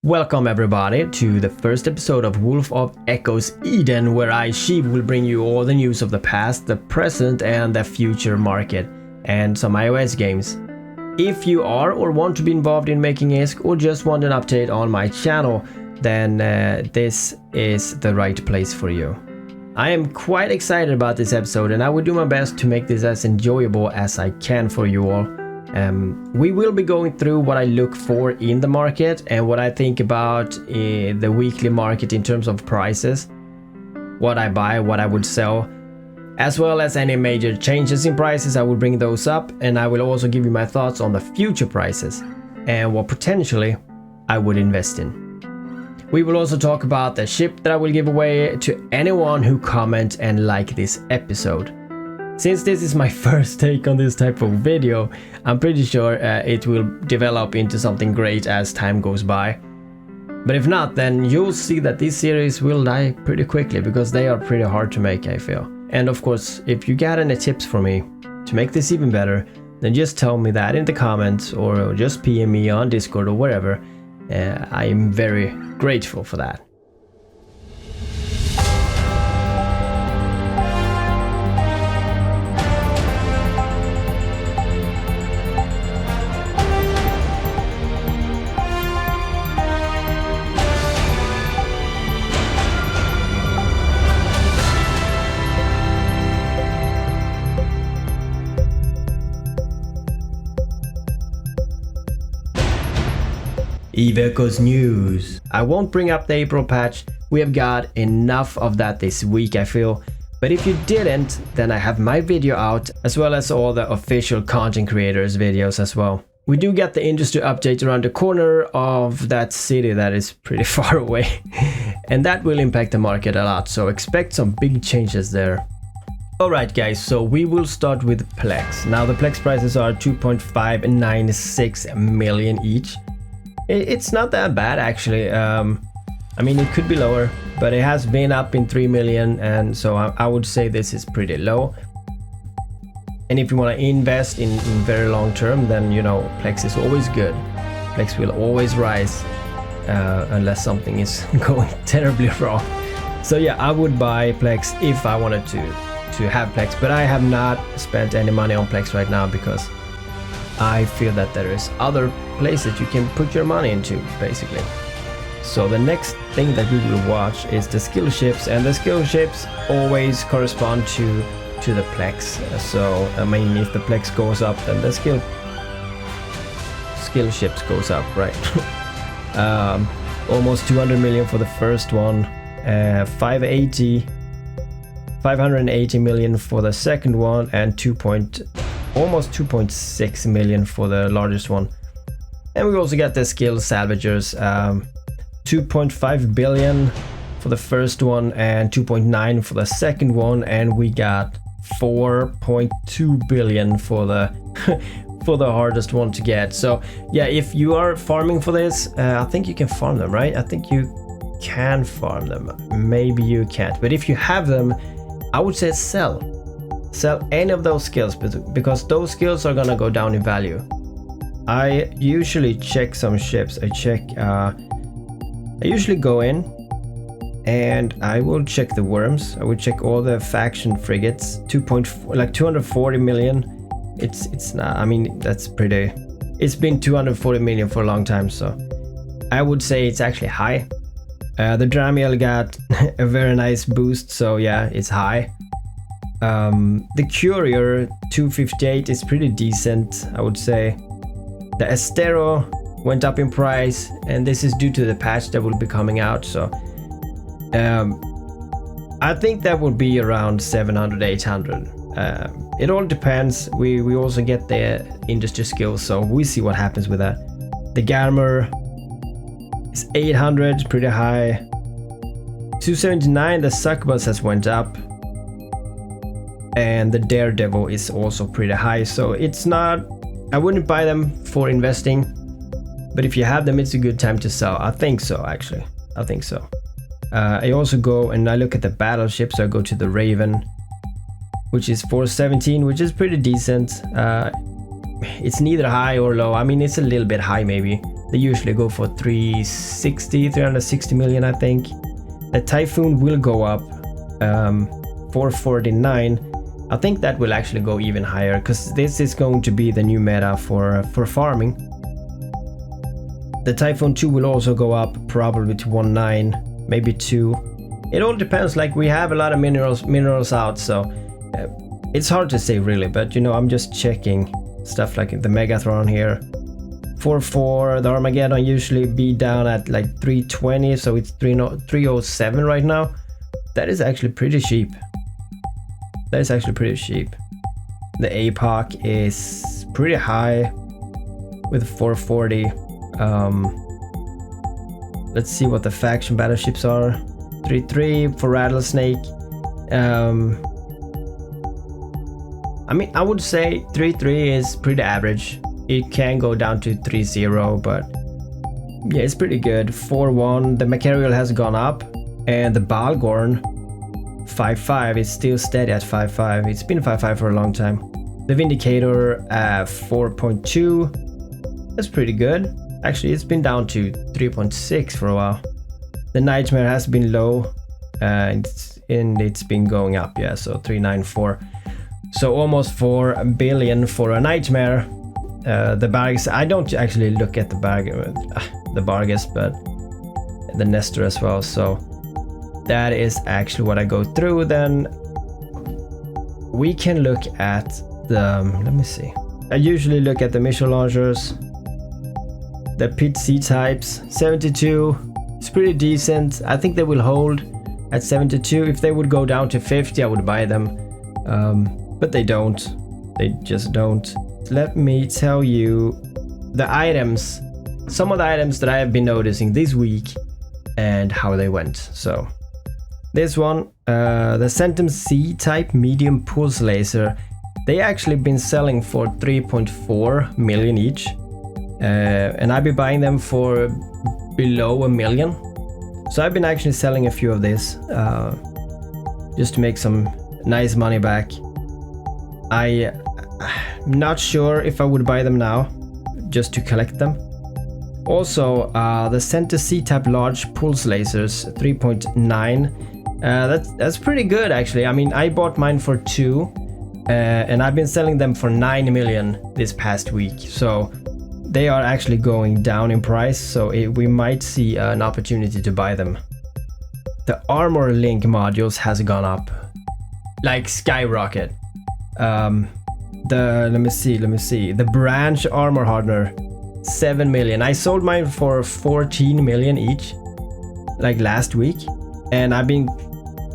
Welcome everybody to the first episode of Wolf of Echoes Eden, where I, Sheev, will bring you all the news of the past, the present and the future market, and some iOS games. If you are or want to be involved in making ISK or just want an update on my channel, then this is the right place for you. I am quite excited about this episode and I will do my best to make this as enjoyable as I can for you all. We will be going through what I look for in the market and what I think about the weekly market in terms of prices, what I buy, what I would sell, as well as any major changes in prices. I will bring those up, and I will also give you my thoughts on the future prices and what potentially I would invest in. We will also talk about the ship that I will give away to anyone who comment and like this episode. Since this is my first take on this type of video, I'm pretty sure it will develop into something great as time goes by. But if not, then you'll see that this series will die pretty quickly because they are pretty hard to make, I feel. And of course, if you got any tips for me to make this even better, then just tell me that in the comments or just PM me on Discord or wherever. I am very grateful for that. Eve Echoes news. I won't bring up the April patch, we have got enough of that this week I feel. But if you didn't, then I have my video out, as well as all the official content creators videos as well. We do get the industry update around the corner of that city that is pretty far away. And that will impact the market a lot, so expect some big changes there. Alright guys, so we will start with Plex. Now the Plex prices are 2.596 million each. It's not that bad actually. I mean, it could be lower, but it has been up in 3 million, and so I would say this is pretty low. And if you want to invest in very long term, then you know Plex is always good. Plex will always rise unless something is going terribly wrong. So yeah, I would buy Plex if I wanted to have Plex, but I have not spent any money on Plex right now because I feel that there is other places you can put your money into, basically. So the next thing that we will watch is the skill ships, and the skill ships always correspond to the Plex. So I mean, if the Plex goes up, then the skill ships goes up, right? Almost 200 million for the first one, 580 million for the second one, and almost 2.6 million for the largest one. And we also got the skill salvagers, 2.5 billion for the first one and 2.9 for the second one, and we got 4.2 billion for the for the hardest one to get. So yeah, if you are farming for this, I think you can farm them, right? I think you can farm them, maybe you can't, but if you have them, I would say sell any of those skills, because those skills are gonna go down in value. I usually check some ships. I usually go in and I will check the worms. I will check all the faction frigates. 240 million. It's not, I mean, that's pretty. It's been 240 million for a long time, so I would say it's actually high. The Dramiel got a very nice boost, so yeah, it's high. The Courier 258 is pretty decent, I would say. The Estero went up in price, and this is due to the patch that will be coming out, so I think that will be around 700, 800. It all depends. We also get the industry skills, so we see what happens with that. The Garmer is 800, pretty high. 279, the Succubus has went up. And the Daredevil is also pretty high, so it's not, I wouldn't buy them for investing, but if you have them, it's a good time to sell. I think so, actually. I think so. I also go and I look at the battleships. I go to the Raven, which is 417, which is pretty decent. It's neither high or low. I mean, it's a little bit high maybe. They usually go for 360 million, I think. The Typhoon will go up 449. I think that will actually go even higher because this is going to be the new meta for farming. The Typhoon 2 will also go up probably to 19, maybe 2. It all depends, like we have a lot of minerals out, so it's hard to say really, but you know, I'm just checking stuff like the Megatron here. 4.4, the Armageddon usually be down at like 320, so it's 307 right now. That is actually pretty cheap. That is actually pretty cheap. The APOC is pretty high with 440. Let's see what the faction battleships are. 3.3 for Rattlesnake. I mean, I would say 3.3 is pretty average. It can go down to 3.0, but yeah, it's pretty good. 4.1, the Macarial has gone up, and the Balgorn 5.5 is still steady at 5.5. It's been 5.5 for a long time. The Vindicator 4.2, that's pretty good. Actually, it's been down to 3.6 for a while. The Nightmare has been low, and it's been going up, yeah, so 394. So almost 4 billion for a Nightmare. The Bargus, I don't actually look at the Bargus, but the Nestor as well. So that is actually what I go through. Then we can look at the, let me see. I usually look at the missile launchers, the Pit C types. 72, it's pretty decent. I think they will hold at 72. If they would go down to 50, I would buy them. But they don't. They just don't. Let me tell you the items, some of the items that I have been noticing this week and how they went. So this one, the Centum C type medium pulse laser, they actually been selling for 3.4 million each, and I've been buying them for below $1 million. So I've been actually selling a few of this just to make some nice money back. I'm not sure if I would buy them now just to collect them. Also, the Center C-type large pulse lasers 3.9, that's pretty good actually. I mean, I bought mine for 2 and I've been selling them for 9 million this past week, so they are actually going down in price, so we might see an opportunity to buy them. The armor link modules has gone up like skyrocket. Let me see, the branch armor hardener 7 million. I sold mine for 14 million each like last week, and I've been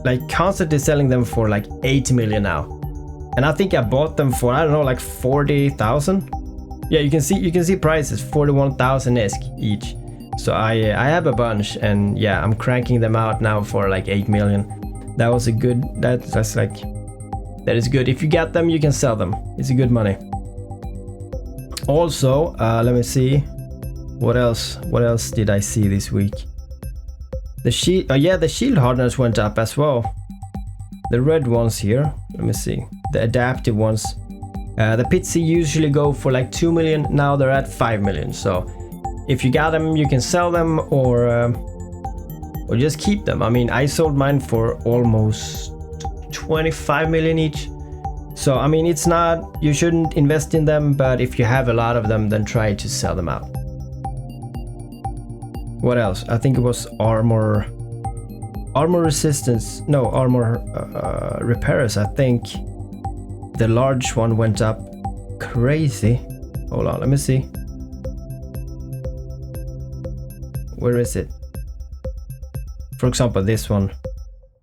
like constantly selling them for like 8 million now, and I think I bought them for, I don't know, like 40,000. Yeah, you can see prices 41,000 ISK each. So I have a bunch, and yeah, I'm cranking them out now for like 8 million. That was a good, that is good. If you get them, you can sell them. It's a good money. Also, let me see. What else did I see this week? The shield, the shield hardeners went up as well. The red ones here. Let me see. The adaptive ones. The Pit C usually go for like 2 million. Now they're at 5 million. So if you got them, you can sell them or just keep them. I mean, I sold mine for almost 25 million each. So I mean, it's not, you shouldn't invest in them, but if you have a lot of them, then try to sell them out. What else? I think it was armor resistance, no, armor repairs. I think the large one went up crazy. Hold on, let me see. Where is it? For example, this one.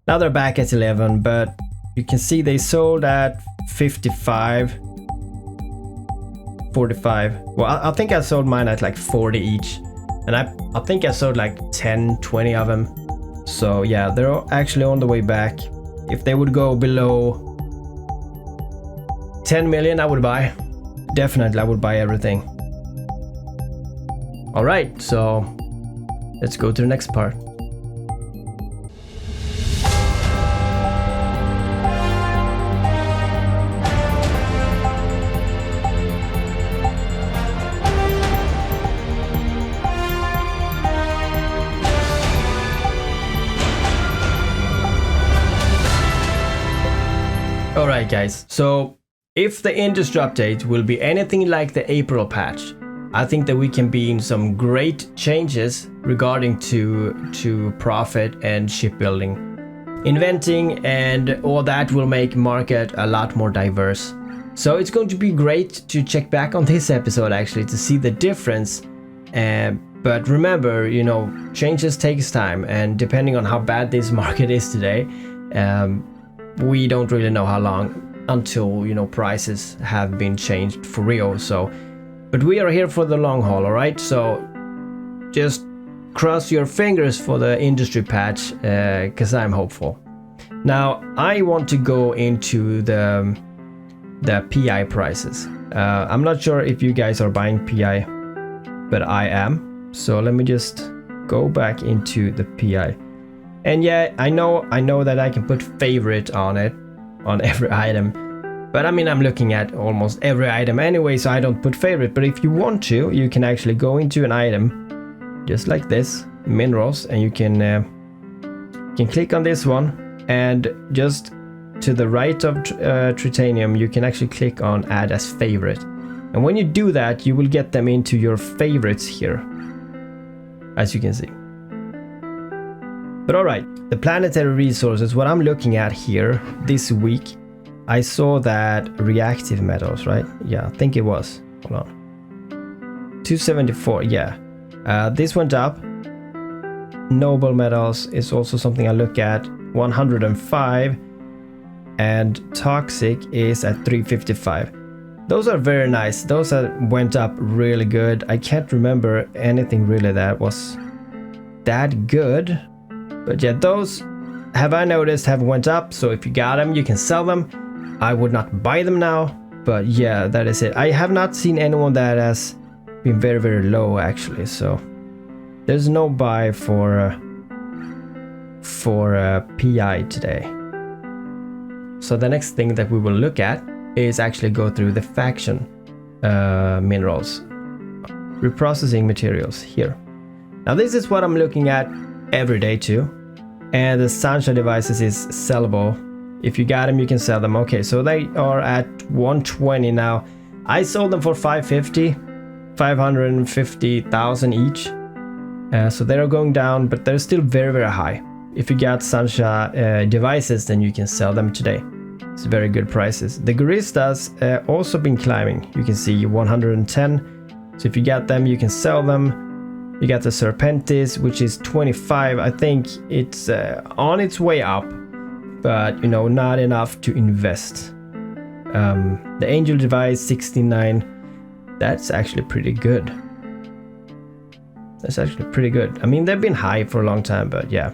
Now they're back at 11, but you can see they sold at 55, 45. Well, I think I sold mine at like 40 each, and I think I sold like 10, 20 of them. So yeah, they're actually on the way back. If they would go below 10 million, I would buy. Definitely, I would buy everything. All right, so let's go to the next part. Alright guys, so if the industry update will be anything like the April patch, I think that we can be in some great changes regarding to profit and shipbuilding. Inventing and all that will make market a lot more diverse. So it's going to be great to check back on this episode actually to see the difference. But remember, you know, changes takes time, and depending on how bad this market is today, we don't really know how long until, you know, prices have been changed for real. So, but we are here for the long haul, all right? So just cross your fingers for the industry patch, because I'm hopeful. Now I want to go into the PI prices. I'm not sure if you guys are buying PI, but I am. So let me just go back into the PI. And yeah, I know that I can put favorite on it, on every item. But I mean, I'm looking at almost every item anyway, so I don't put favorite. But if you want to, you can actually go into an item, just like this, minerals, and you can click on this one, and just to the right of titanium, you can actually click on add as favorite. And when you do that, you will get them into your favorites here, as you can see. But alright, the planetary resources, what I'm looking at here this week, I saw that reactive metals, right? Yeah, I think it was. Hold on. 274, yeah. This went up. Noble metals is also something I look at. 105. And toxic is at 355. Those are very nice. Those went up really good. I can't remember anything really that was that good. But yeah, those have I noticed have went up. So if you got them, you can sell them. I would not buy them now. But yeah, that is it. I have not seen anyone that has been very, very low actually. So there's no buy for PI today. So the next thing that we will look at is actually go through the faction minerals, reprocessing materials here. Now this is what I'm looking at every day too, and the sunshine devices is sellable. If you got them, you can sell them. Okay, so they are at 120 now. I sold them for 550, 550,000 each. So they're going down, but they're still very, very high. If you got sunshine devices, then you can sell them today. It's very good prices. The Guristas also been climbing. You can see 110. So if you got them, you can sell them. You got the Serpentis, which is 25. I think it's on its way up, but you know, not enough to invest. The Angel device 69. That's actually pretty good. That's actually pretty good. I mean, they've been high for a long time, but yeah.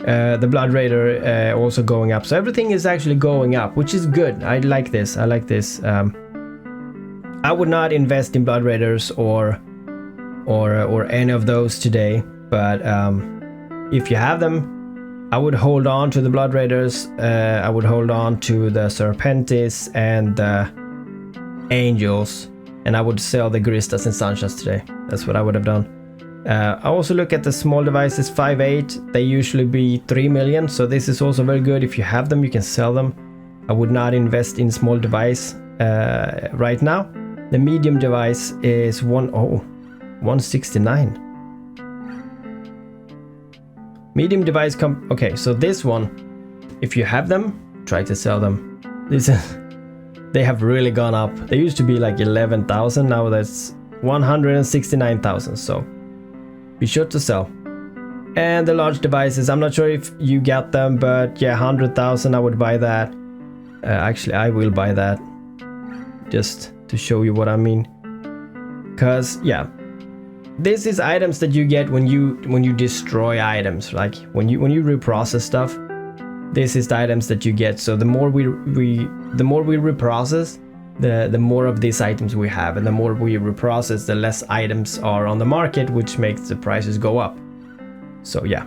The Blood Raider also going up, so everything is actually going up, which is good. I like this. I like this. I would not invest in Blood Raiders or any of those today, but if you have them, I would hold on to the Blood Raiders. I would hold on to the Serpentis and the Angels, and I would sell the Guristas and Sanchas today. That's what I would have done. I also look at the small devices, 5.8. They usually be 3 million, so this is also very good. If you have them, you can sell them. I would not invest in small device right now. The medium device is 169. Medium device okay, so this one, if you have them, try to sell them. They have really gone up. They used to be like 11,000, now that's 169,000, so be sure to sell. And the large devices, I'm not sure if you got them, but yeah, 100,000, I would buy that. Actually, I will buy that, just to show you what I mean. Cause yeah, this is items that you get when you destroy items, like when you reprocess stuff. This is the items that you get. So the more we reprocess, the more of these items we have, and the more we reprocess, the less items are on the market, which makes the prices go up. So yeah,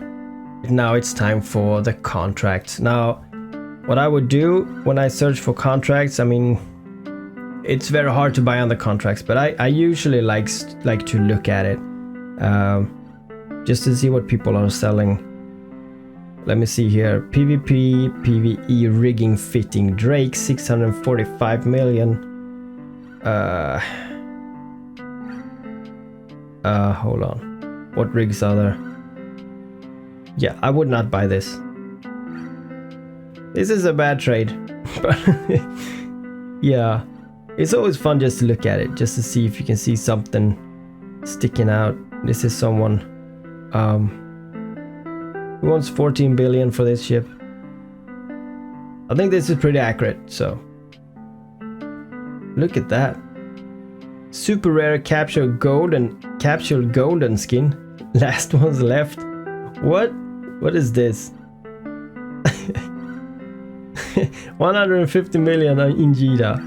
now it's time for the contracts. Now what I would do when I search for contracts, I mean, it's very hard to buy on the contracts, but I usually like to look at it just to see what people are selling. Let me see here. PvP, PvE rigging fitting Drake, 645 million. Hold on. What rigs are there? Yeah, I would not buy this. This is a bad trade. But yeah, it's always fun just to look at it, just to see if you can see something sticking out. This is someone who wants 14 billion for this ship. I think this is pretty accurate, so look at that. Super rare captured golden skin. Last one's left. What is this? 150 million in Jida.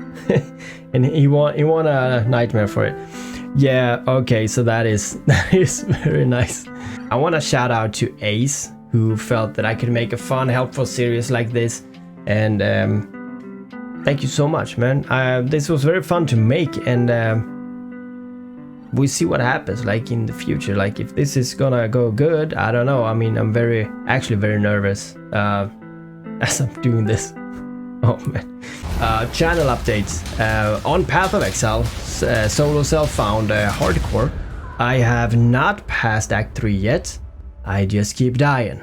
And he won a nightmare for it. Yeah, okay, so that is very nice. I want to shout out to Ace, who felt that I could make a fun, helpful series like this. And thank you so much, man. This was very fun to make, and we see what happens like in the future. Like if this is gonna go good, I don't know. I mean, I'm actually very nervous as I'm doing this. Oh man. Channel updates. On Path of Exile, solo self-found hardcore. I have not passed Act 3 yet. I just keep dying.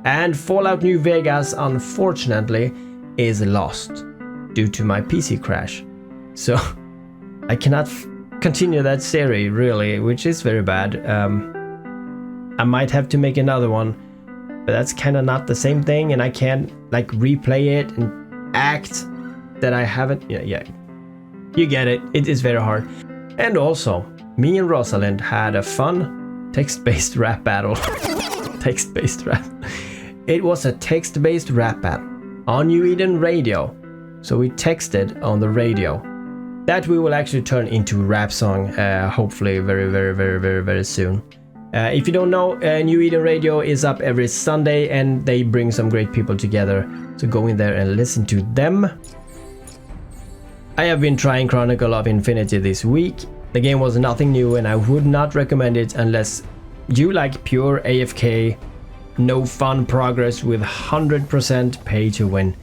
And Fallout New Vegas, unfortunately, is lost due to my PC crash. So I cannot continue that series, really, which is very bad. I might have to make another one, but that's kind of not the same thing, and I can't like replay it and act that I haven't. Yeah, you get it. It is very hard. And also, me and Rosalind had a fun text-based rap battle. Text-based rap. It was a text-based rap battle on New Eden radio. So we texted on the radio. That we will actually turn into a rap song, hopefully very soon. If you don't know, New Eden Radio is up every Sunday, and they bring some great people together. So go in there and listen to them. I have been trying Chronicle of Infinity this week. The game was nothing new, and I would not recommend it unless you like pure AFK, no fun progress with 100% pay to win.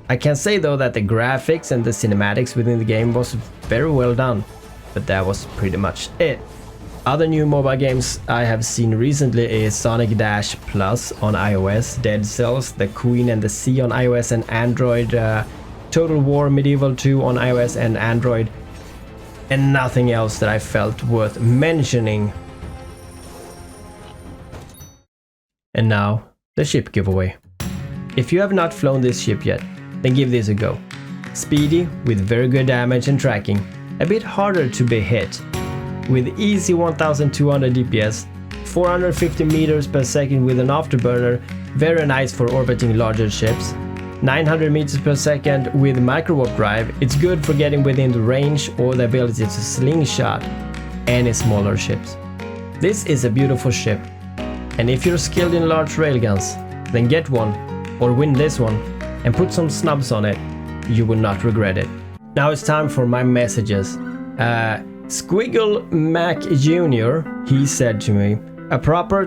I can say though that the graphics and the cinematics within the game was very well done, but that was pretty much it. Other new mobile games I have seen recently is Sonic Dash Plus on iOS, Dead Cells, The Queen and the Sea on iOS and Android, Total War Medieval 2 on iOS and Android, and nothing else that I felt worth mentioning. And now, the ship giveaway. If you have not flown this ship yet, then give this a go. Speedy, with very good damage and tracking, a bit harder to be hit, with easy 1200 DPS, 450 meters per second with an afterburner, very nice for orbiting larger ships, 900 meters per second with microwarp drive, it's good for getting within the range or the ability to slingshot any smaller ships. This is a beautiful ship, and if you're skilled in large railguns, then get one, or win this one, and put some snubs on it, you will not regret it. Now it's time for my messages. Squiggle Mac Jr., he said to me, a proper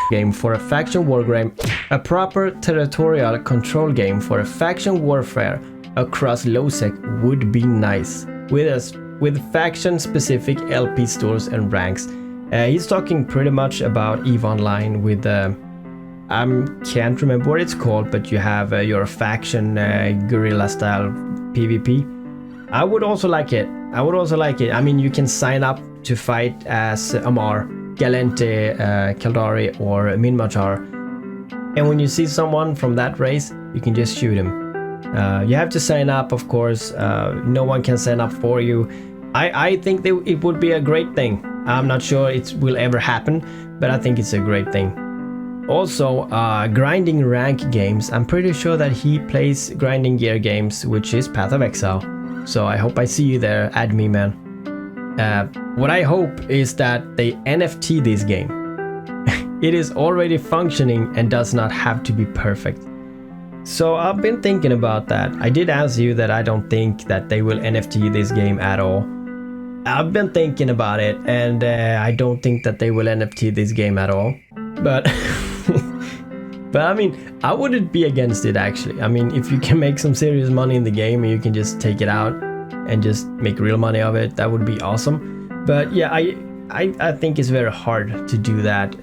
game for a faction war game, a proper territorial control game for a faction warfare across LowSec would be nice, with faction specific LP stores and ranks. He's talking pretty much about EVE Online with I can't remember what it's called, but you have your faction guerrilla style PvP. I would also like it. I mean, you can sign up to fight as Amar, Galente, Kaldari or Minmatar, and when you see someone from that race, you can just shoot him. You have to sign up, of course. No one can sign up for you. I think it would be a great thing. I'm not sure it will ever happen, but I think it's a great thing. Also, grinding rank games. I'm pretty sure that he plays grinding gear games, which is Path of Exile. So I hope I see you there. Add me, man. What I hope is that they NFT this game. It is already functioning and does not have to be perfect. So I've been thinking about that. I did answer you that I don't think that they will NFT this game at all. I've been thinking about it, and I don't think that they will NFT this game at all. But but I mean, I wouldn't be against it actually. I mean, if you can make some serious money in the game and you can just take it out and just make real money of it, that would be awesome. But yeah, I think it's very hard to do that,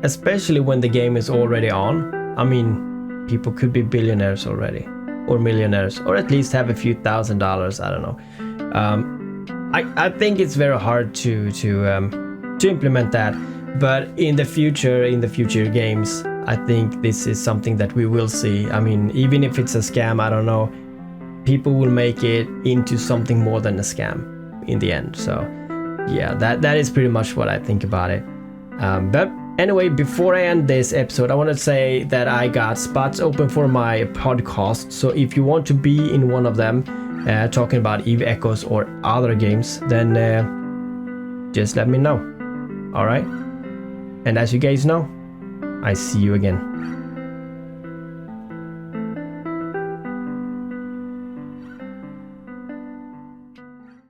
especially when the game is already on. I mean, people could be billionaires already, or millionaires, or at least have a few $1,000s. I don't know. I think it's very hard to implement that. But in the future games, I think this is something that we will see. I mean, even if it's a scam, I don't know, people will make it into something more than a scam in the end. So yeah, that is pretty much what I think about it. But anyway, before I end this episode, I want to say that I got spots open for my podcast. So if you want to be in one of them, talking about Eve Echoes or other games, then just let me know. All right. And as you guys know, I see you again.